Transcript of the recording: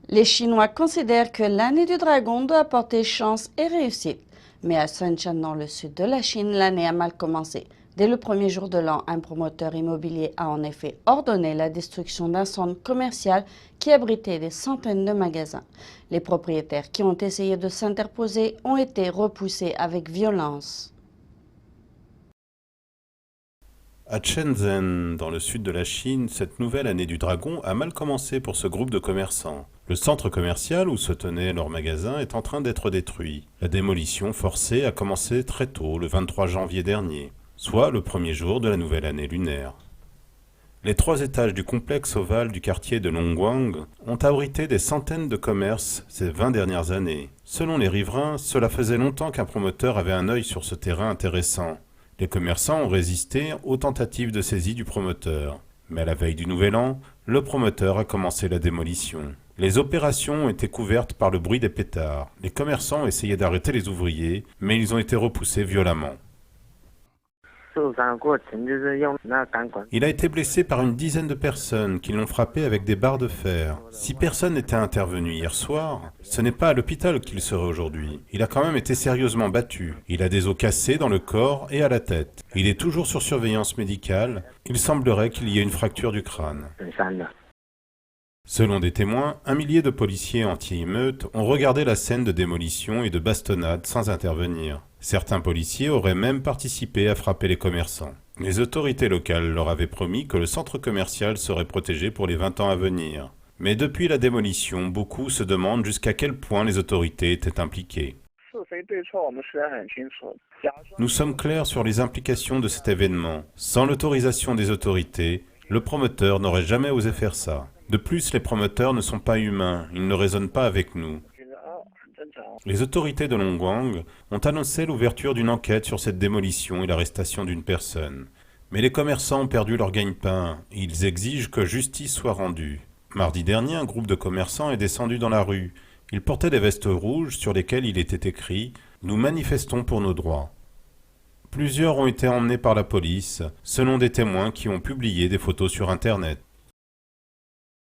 Les Chinois considèrent que l'année du dragon doit apporter chance et réussite. Mais à Shenzhen, dans le sud de la Chine, l'année a mal commencé. Dès le premier jour de l'an, un promoteur immobilier a en effet ordonné la destruction d'un centre commercial qui abritait des centaines de magasins. Les propriétaires qui ont essayé de s'interposer ont été repoussés avec violence. À Shenzhen, dans le sud de la Chine, cette nouvelle année du dragon a mal commencé pour ce groupe de commerçants. Le centre commercial où se tenaient leurs magasins est en train d'être détruit. La démolition forcée a commencé très tôt, le 23 janvier dernier, soit le premier jour de la nouvelle année lunaire. Les 3 étages du complexe ovale du quartier de Longguang ont abrité des centaines de commerces ces 20 dernières années. Selon les riverains, cela faisait longtemps qu'un promoteur avait un œil sur ce terrain intéressant. Les commerçants ont résisté aux tentatives de saisie du promoteur. Mais à la veille du Nouvel An, le promoteur a commencé la démolition. Les opérations ont été couvertes par le bruit des pétards. Les commerçants ont essayé d'arrêter les ouvriers, mais ils ont été repoussés violemment. Il a été blessé par une dizaine de personnes qui l'ont frappé avec des barres de fer. Si personne n'était intervenu hier soir, ce n'est pas à l'hôpital qu'il serait aujourd'hui. Il a quand même été sérieusement battu. Il a des os cassés dans le corps et à la tête. Il est toujours sur surveillance médicale. Il semblerait qu'il y ait une fracture du crâne. Selon des témoins, 1 millier de policiers anti-émeutes ont regardé la scène de démolition et de bastonnade sans intervenir. Certains policiers auraient même participé à frapper les commerçants. Les autorités locales leur avaient promis que le centre commercial serait protégé pour les 20 ans à venir. Mais depuis la démolition, beaucoup se demandent jusqu'à quel point les autorités étaient impliquées. Nous sommes clairs sur les implications de cet événement. Sans l'autorisation des autorités, le promoteur n'aurait jamais osé faire ça. De plus, les promoteurs ne sont pas humains, ils ne raisonnent pas avec nous. Les autorités de Longguang ont annoncé l'ouverture d'une enquête sur cette démolition et l'arrestation d'une personne. Mais les commerçants ont perdu leur gagne-pain et ils exigent que justice soit rendue. Mardi dernier, un groupe de commerçants est descendu dans la rue. Ils portaient des vestes rouges sur lesquelles il était écrit « Nous manifestons pour nos droits ». Plusieurs ont été emmenés par la police, selon des témoins qui ont publié des photos sur Internet.